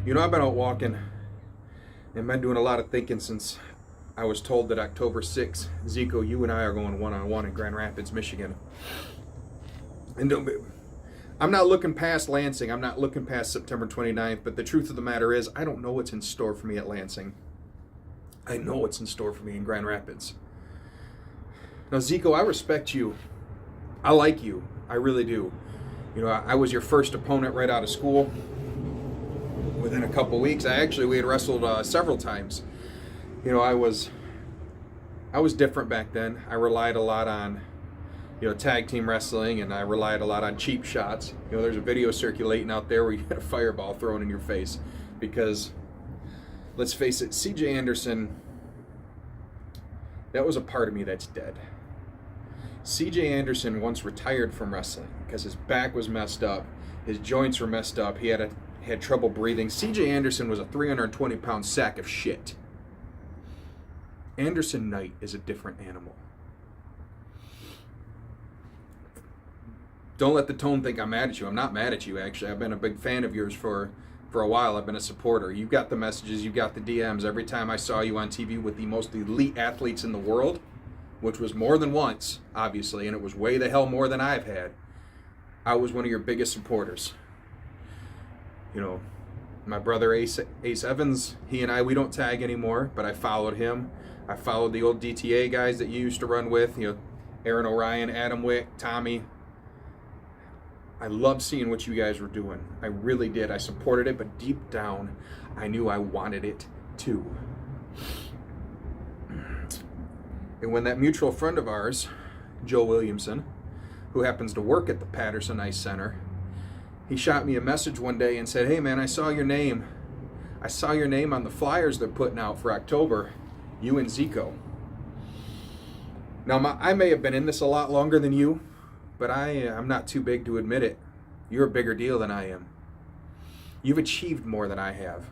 You know, I've been out walking and been doing a lot of thinking since I was told that October 6th, Zeeko, you and I are going one-on-one in Grand Rapids, Michigan. And I'm not looking past Lansing. I'm not looking past September 29th, but the truth of the matter is I don't know what's in store for me at Lansing. I know what's in store for me in Grand Rapids. Now, Zeeko, I respect you. I like you. I really do. You know, I was your first opponent right out of school. Within a couple weeks, we had wrestled several times. You know, I was different back then. I relied a lot on, tag team wrestling, and I relied a lot on cheap shots. You know, there's a video circulating out there where you had a fireball thrown in your face because, let's face it, CJ Anderson, that was a part of me that's dead. CJ Anderson once retired from wrestling because his back was messed up, his joints were messed up, he had trouble breathing. CJ Anderson was a 320-pound sack of shit. Anderson Knight is a different animal. Don't let the tone think I'm mad at you. I'm not mad at you, actually. I've been a big fan of yours for a while. I've been a supporter. You got the messages, you got the DMs. Every time I saw you on TV with the most elite athletes in the world, which was more than once, obviously, and it was way the hell more than I've had, I was one of your biggest supporters. You know, my brother Ace Evans, he and we don't tag anymore, but I followed him. I followed the old DTA guys that you used to run with, Aaron Orion, Adam Wick, Tommy. I loved seeing what you guys were doing. I really did. I supported it, but deep down, I knew I wanted it too. And when that mutual friend of ours, Joe Williamson, who happens to work at the Patterson Ice Center, he shot me a message one day and said, "Hey man, I saw your name. I saw your name on the flyers they're putting out for October, you and Zeeko." Now, I may have been in this a lot longer than you, but I'm not too big to admit it. You're a bigger deal than I am. You've achieved more than I have.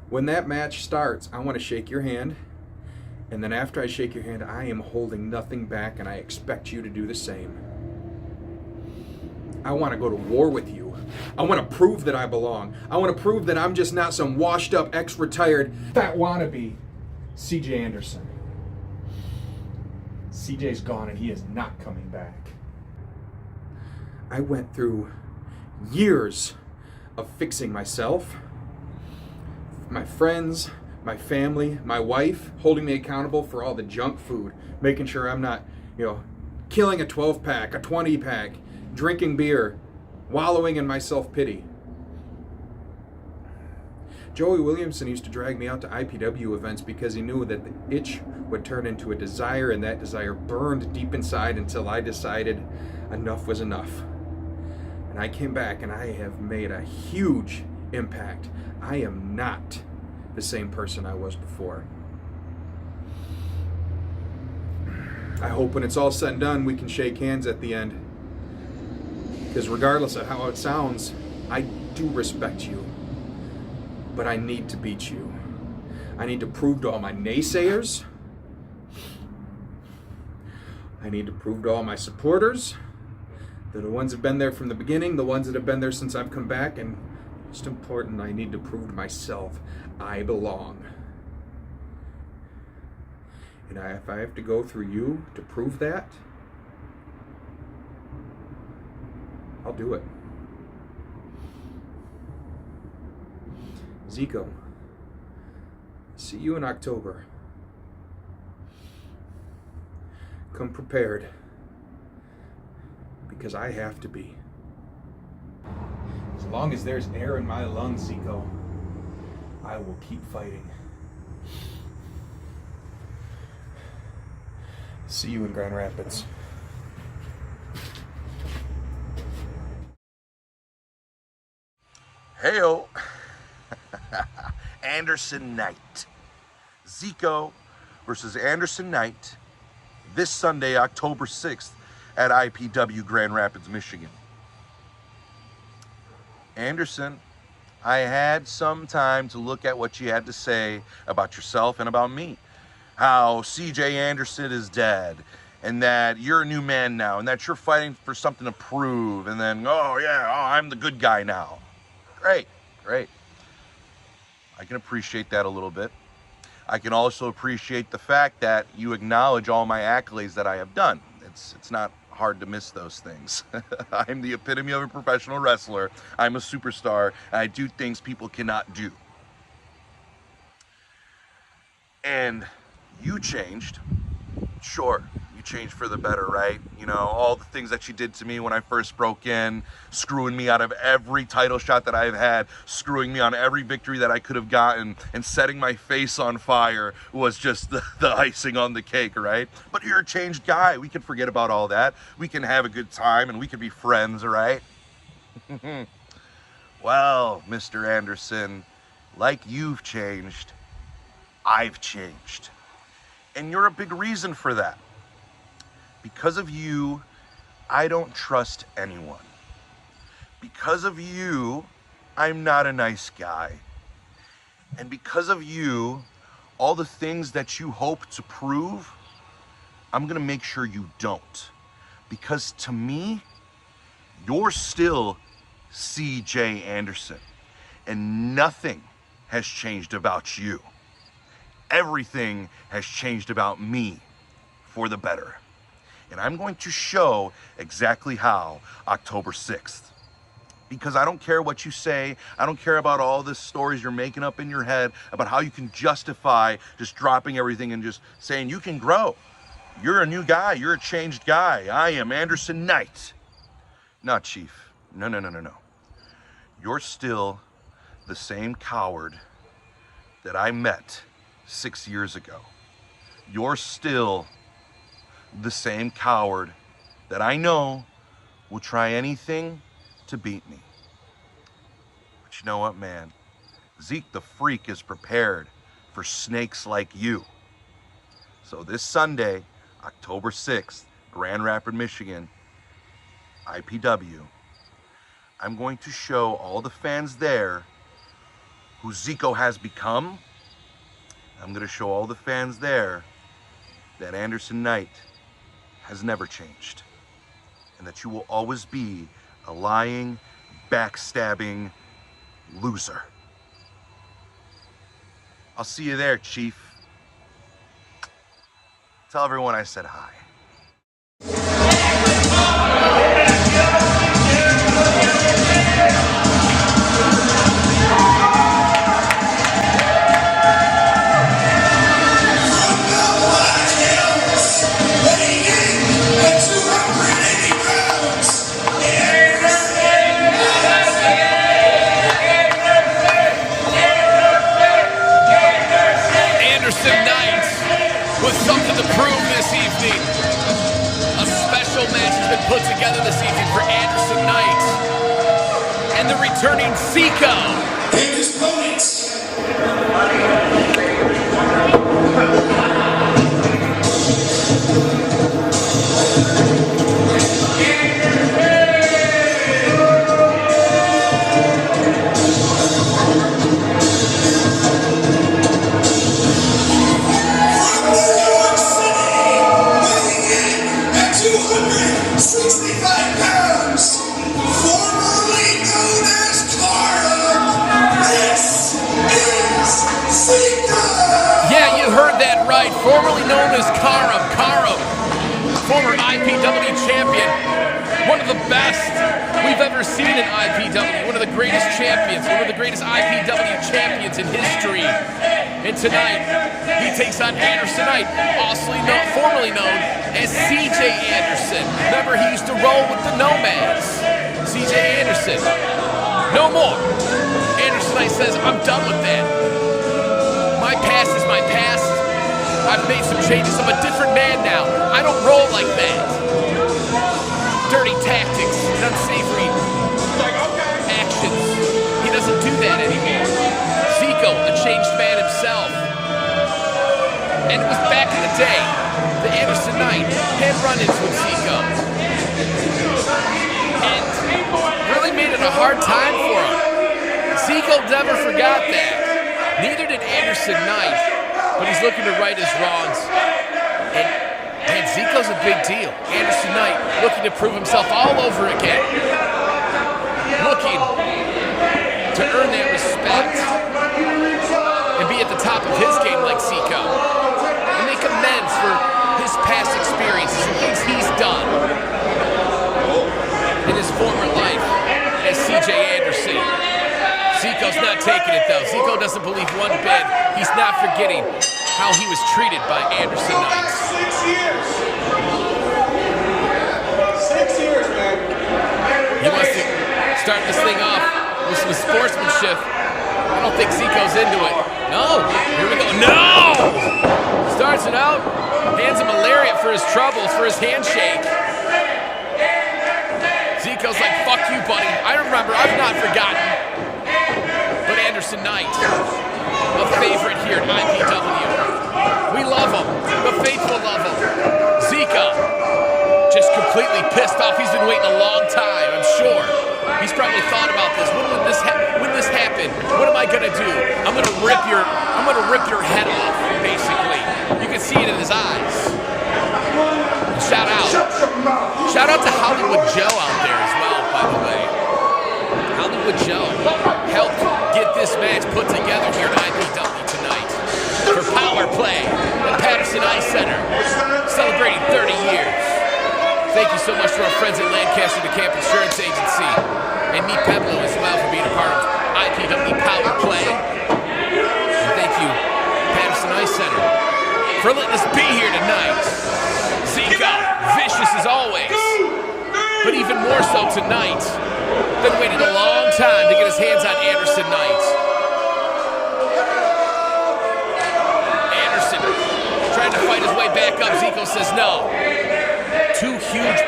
When that match starts, I want to shake your hand, and then after I shake your hand, I am holding nothing back, and I expect you to do the same. I want to go to war with you. I want to prove that I belong. I want to prove that I'm just not some washed up, ex-retired, fat wannabe CJ Anderson. CJ's gone and he is not coming back. I went through years of fixing myself, my friends, my family, my wife, holding me accountable for all the junk food, making sure I'm not, killing a 12-pack, a 20-pack, drinking beer, wallowing in my self-pity. Joey Williamson used to drag me out to IPW events because he knew that the itch would turn into a desire, and that desire burned deep inside until I decided enough was enough. And I came back and I have made a huge impact. I am not the same person I was before. I hope when it's all said and done, we can shake hands at the end. Because regardless of how it sounds, I do respect you. But I need to beat you. I need to prove to all my naysayers. I need to prove to all my supporters, the ones that have been there from the beginning, the ones that have been there since I've come back, and most important, I need to prove to myself I belong. And if I have to go through you to prove that, I'll do it. Zeeko, see you in October. Come prepared, because I have to be. As long as there's air in my lungs, Zeeko, I will keep fighting. See you in Grand Rapids. Heyo. Anderson Knight. Zeeko versus Anderson Knight this Sunday, October 6th at IPW Grand Rapids, Michigan. Anderson, I had some time to look at what you had to say about yourself and about me. How CJ Anderson is dead, and that you're a new man now, and that you're fighting for something to prove, and then, I'm the good guy now. Great. I can appreciate that a little bit. I can also appreciate the fact that you acknowledge all my accolades that I have done. It's not hard to miss those things. I'm the epitome of a professional wrestler. I'm a superstar, and I do things people cannot do. And you changed. Sure, you changed for the better, right? You know, all the things that you did to me when I first broke in, screwing me out of every title shot that I've had, screwing me on every victory that I could have gotten, and setting my face on fire was just the icing on the cake, right? But you're a changed guy. We can forget about all that. We can have a good time and we can be friends, right? Well, Mr. Anderson, like you've changed, I've changed. And you're a big reason for that. Because of you, I don't trust anyone. Because of you, I'm not a nice guy. And because of you, all the things that you hope to prove, I'm gonna make sure you don't. Because to me, you're still CJ Anderson. And nothing has changed about you. Everything has changed about me for the better. And I'm going to show exactly how October 6th. Because I don't care what you say. I don't care about all the stories you're making up in your head about how you can justify just dropping everything and just saying you can grow. You're a new guy. You're a changed guy. I am Anderson Knight. No, Chief. No. You're still the same coward that I met 6 years ago. You're still the same coward that I know will try anything to beat me. But you know what, man? Zeke the Freak is prepared for snakes like you. So this Sunday, October 6th, Grand Rapids, Michigan, IPW, I'm going to show all the fans there who Zeeko has become. I'm going to show all the fans there that Anderson Knight has never changed. And that you will always be a lying, backstabbing loser. I'll see you there, Chief. Tell everyone I said hi. Put together this evening for Anderson Knight and the returning Zeeko. And his opponents. Formerly known as Karam, former IPW champion, one of the best we've ever seen in IPW, one of the greatest champions, one of the greatest IPW champions in history. And tonight, he takes on Anderson Knight, formerly known as CJ Anderson. Remember, he used to roll with the Nomads. CJ Anderson, no more. Anderson Knight says, I'm done with that. My past is my past. I've made some changes. I'm a different man now. I don't roll like that. Dirty tactics and unsavory actions. He doesn't do that anymore. Zeeko, a changed man himself. And it was back in the day that Anderson Knight had run-ins with Zeeko. And really made it a hard time for him. Zeeko never forgot that. Neither did Anderson Knight. But he's looking to right his wrongs. And Zeeko's a big deal. Anderson Knight looking to prove himself all over again. Looking to earn that respect. not taking it, though. Zeeko doesn't believe one bit. He's not forgetting how he was treated by Anderson Knight. 6 years. 6 years, man. He wants to start this thing off with some sportsmanship. I don't think Zeeko's into it. No. Here we go. No! Starts it out. Hands him a lariat for his troubles, for his handshake. Zeeko's like, fuck you, buddy. I remember. I've not forgotten. But Anderson Knight, a favorite here at IPW. We love him. The faithful love him. Zeeko, just completely pissed off. He's been waiting a long time, I'm sure. He's probably thought about this. When this happen? What am I gonna do? I'm gonna rip your head off, basically. You can see it in his eyes. Shout out. Shout out to Hollywood Joe out there as well, by the way. Hollywood Joe helped get this match put together here at IPW tonight for Powerplay at Patterson Ice Center, celebrating 30 years. Thank you so much to our friends at Lancaster DeCamp Insurance Agency and Meet Peblo as well for being a part of IPW Powerplay. And thank you, Patterson Ice Center, for letting us be here tonight. Zeeko, vicious as always, but even more so tonight. Been waiting a long time to get his hands on Anderson Knight. Anderson trying to fight his way back up. Zeeko says no. Two huge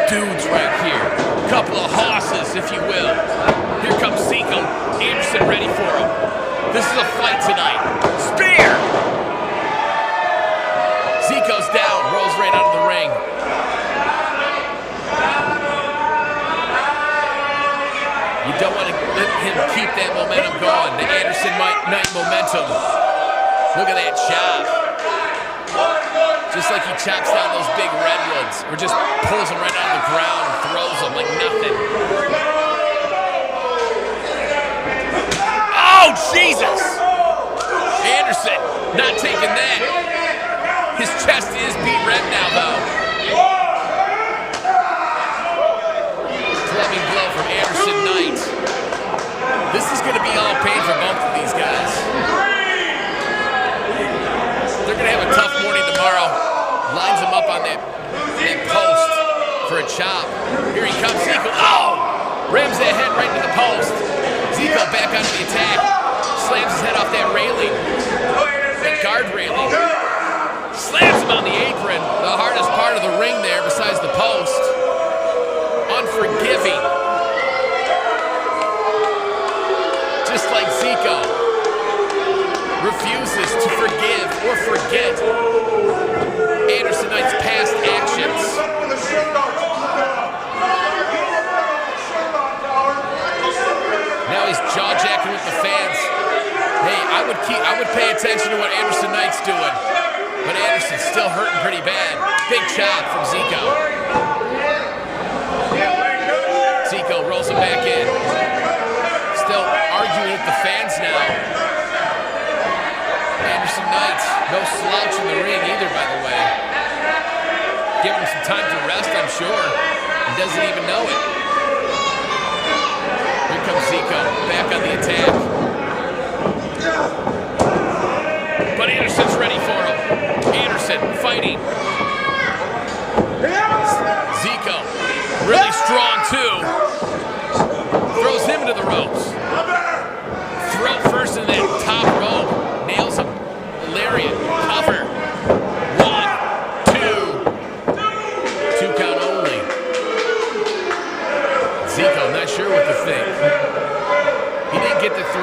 dudes right here. Couple of hosses, if you will. Here comes Zeeko. Anderson ready for him. This is a fight tonight. Spear! Zeeko's down. Rolls right out of the ring. You don't want to let him keep that momentum going. The Anderson Knight momentum. Look at that chop. Just like he chops down those big redwoods, or just pulls them right out of the ground and throws them like nothing. Oh, Jesus! Anderson not taking that. His chest is beat red now, though. Clubbing blow from Anderson Knight. This is going to be all pain for both of these guys. They're going to have a tough morning tomorrow. Lines him up on that post for a chop. Here he comes, Zeeko. Oh! Rams that head right into the post. Zeeko back onto the attack. Slams his head off that railing. That guard railing. Slams him on the apron. The hardest part of the ring there besides the post. Unforgiving. Just like Zeeko refuses to forgive or forget Anderson Knight's past actions. Now he's jaw-jacking with the fans. Hey, I would pay attention to what Anderson Knight's doing, but Anderson's still hurting pretty bad. Big chop from Zeeko. Zeeko rolls him back in. Still arguing with the fans now. Anderson Knight, no slouch in the ring either, by the way. Giving him some time to rest, I'm sure, and doesn't even know it. Here comes Zeeko, back on the attack. But Anderson's ready for him. Anderson fighting. Zeeko, really strong too. Throws him into the ropes. Throw first in that top rope. Nails him. Lariat. Cover. 1, 2. 2 count only. Zeeko not sure what to think. He didn't get the 3.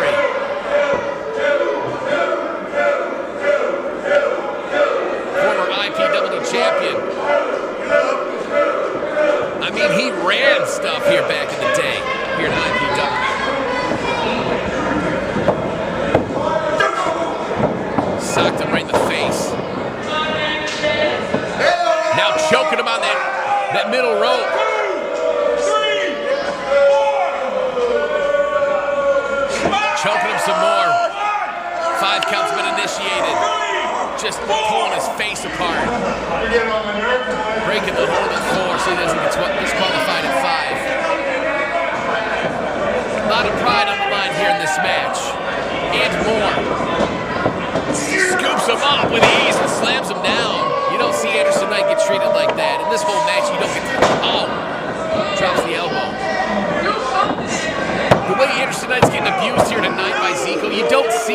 Former IPW champion. I mean, he ran stuff here back in the day. Here at IPW. Socked him right in the face. Now choking him on that middle rope. Choking him some more. 5 counts been initiated. Just pulling his face apart. Breaking the hold at 4 so he doesn't get disqualified at 5. A lot of pride on the line here in this match.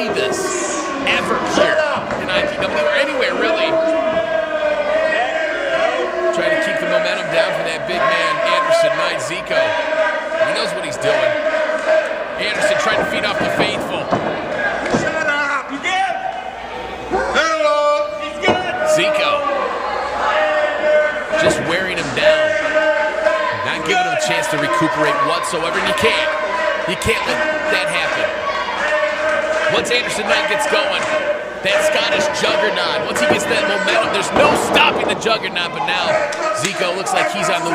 see this ever here in IPW or anywhere, really. Trying to keep the momentum down for that big man, Anderson Knight, Zeeko. He knows what he's doing. Anderson trying to feed off the faithful. Shut up! You good? Hello! He's good! Zeeko just wearing him down. Not giving him a chance to recuperate whatsoever, and you can't. You can't let that happen. Once Anderson Knight gets going, that Scottish juggernaut, once he gets that momentum, there's no stopping the juggernaut, but now Zeeko looks like he's on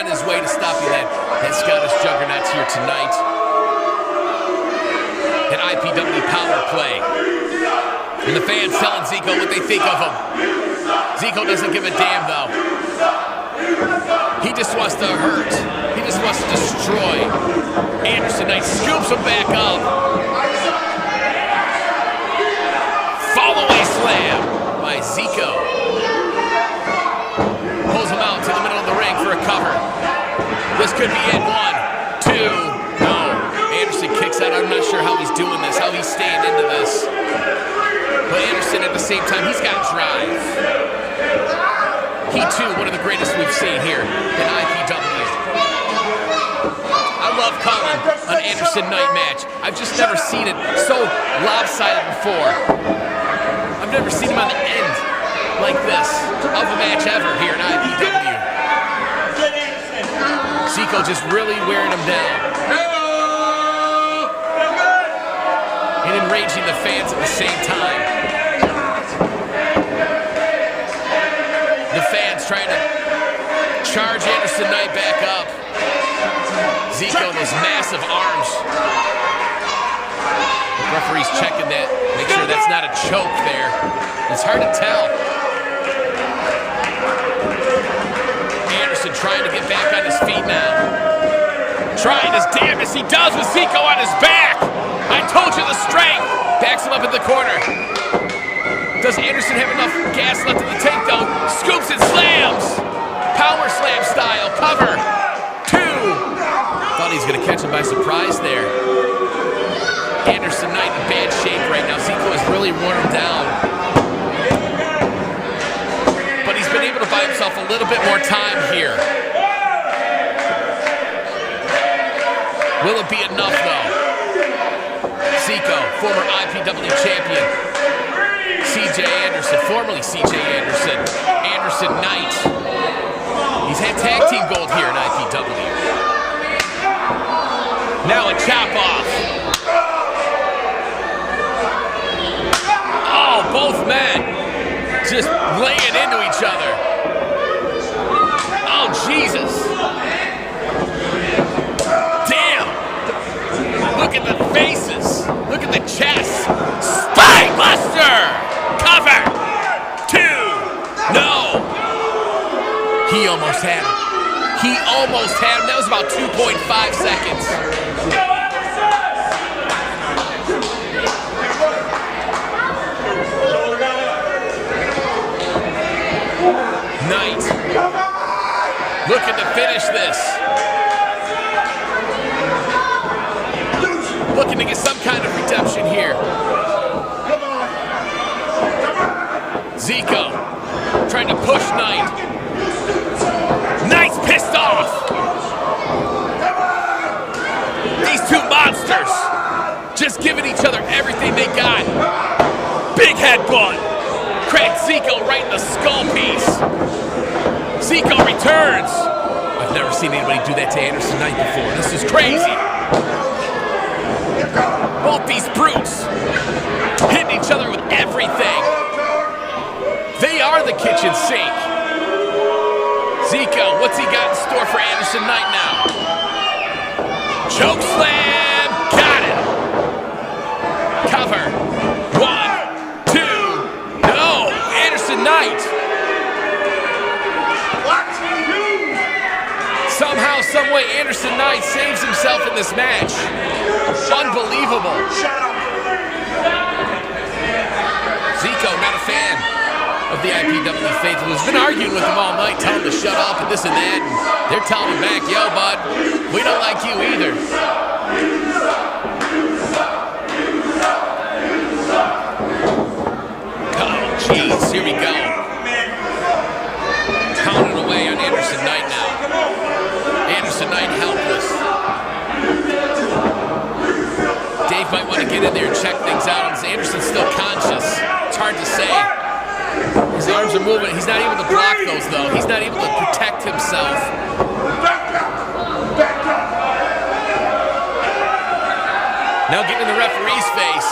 his way to stopping that Scottish juggernaut here tonight. An IPW Powerplay. And the fans telling Zeeko what they think of him. Zeeko doesn't give a damn, though. He just wants to hurt. He just wants to destroy. Anderson Knight scoops him back up. Follow-away slam by Zeeko. Pulls him out to the middle of the ring for a cover. This could be it. 1, 2, no. Anderson kicks out. I'm not sure how he's doing this, how he's staying into this. But Anderson, at the same time, he's got drive. He, too, one of the greatest we've seen here in IPW. I love calling an Anderson Knight match. I've just never seen it so lopsided before. I've never seen him on the end like this of a match ever here in IPW. Zeeko just really wearing him down. And enraging the fans at the same time. The fans trying to charge Anderson Knight back up. Zeeko, those massive arms. The referee's checking that. Make sure that's not a choke there. It's hard to tell. Anderson trying to get back on his feet now. Trying his damnedest. He does with Zeeko on his back. I told you the strength. Backs him up in the corner. Does Anderson have enough gas left in the tank, though? Scoops and slams. Power slam style. Cover. 2. Thought he was going to catch him by surprise there. Anderson Knight in bad shape right now. Zeeko has really worn him down. But he's been able to buy himself a little bit more time here. Will it be enough, though? Zeeko, former IPW champion. CJ Anderson, formerly CJ Anderson. Anderson Knight. He's had tag team gold here in IPW. Now a chop off. Oh, both men just laying into each other. Oh, Jesus. Damn. Look at the faces. Look at the chest. Spine buster. Cover. 2. No. He almost had him. He almost had him. That was about 2.5 seconds. Knight looking to finish this. Looking to get some kind of redemption here. Zeeko trying to push Knight. Knight's pissed off. These two monsters just giving each other everything they got. Big headbutt. Cracked Zeeko right in the skull piece. Zeeko returns. I've never seen anybody do that to Anderson Knight before. This is crazy. Both these brutes hitting each other with everything. They are the kitchen sink. Zeeko, what's he got in store for Anderson Knight now? Choke slam, got it. Cover, 1, 2, no, Anderson Knight. Somehow, someway, Anderson Knight saves himself in this match. Unbelievable. Zeeko, not a fan of the IPW faithful, who's been arguing with him all night, telling him to shut up and this and that, and they're telling him back, yo, bud, we don't like you either. Here we go. Pounding away on Anderson Knight now. Anderson Knight helpless. Dave might want to get in there and check things out. Anderson's still conscious. It's hard to say. His arms are moving. He's not able to block those, though. He's not able to protect himself. Now getting in the referee's face.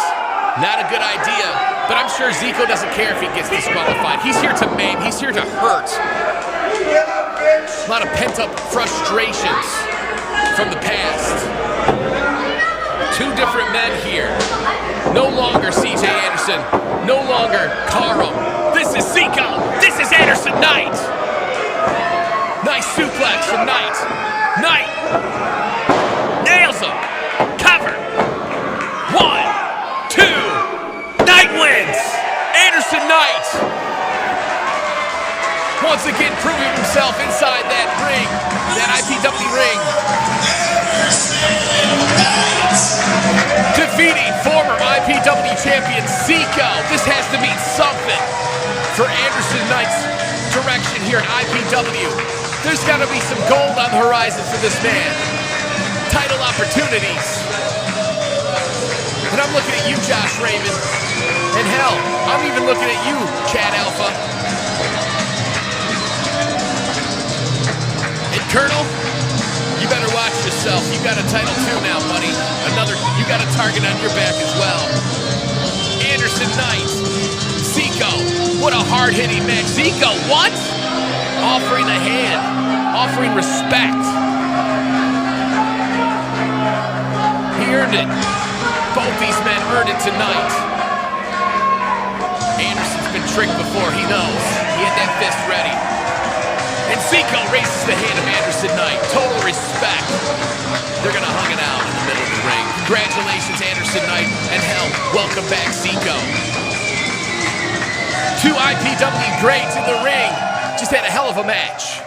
Not a good idea. But I'm sure Zeeko doesn't care if he gets disqualified. He's here to maim. He's here to hurt. A lot of pent-up frustrations from the past. Two different men here. No longer C.J. Anderson. No longer Karam. This is Zeeko. This is Anderson Knight. Nice suplex from Knight. Knight nails him. Cover. 1, 2. Knight wins. Anderson Knight. Once again proving himself inside that ring. That IPW ring. Defeating former IPW champion Zeeko. This has to mean something for Anderson Knight's direction here at IPW. There's got to be some gold on the horizon for this man. Title opportunities. And I'm looking at you, Josh Raymond. And hell, I'm even looking at you, Chad Alpha. And Colonel, you better watch yourself. You got a title too now, buddy. You got a target on your back as well. Anderson Knight, Zeeko, what a hard-hitting match. Zeeko, what? Offering a hand, offering respect. He earned it. Both these men earned it tonight. Anderson's been tricked before, he knows. He had that fist ready. And Zeeko raises the hand of Anderson Knight. Total respect. They're gonna hug it out in the middle of the ring. Congratulations, Anderson Knight, and hell, welcome back, Zeeko. Two IPW greats in the ring. Just had a hell of a match.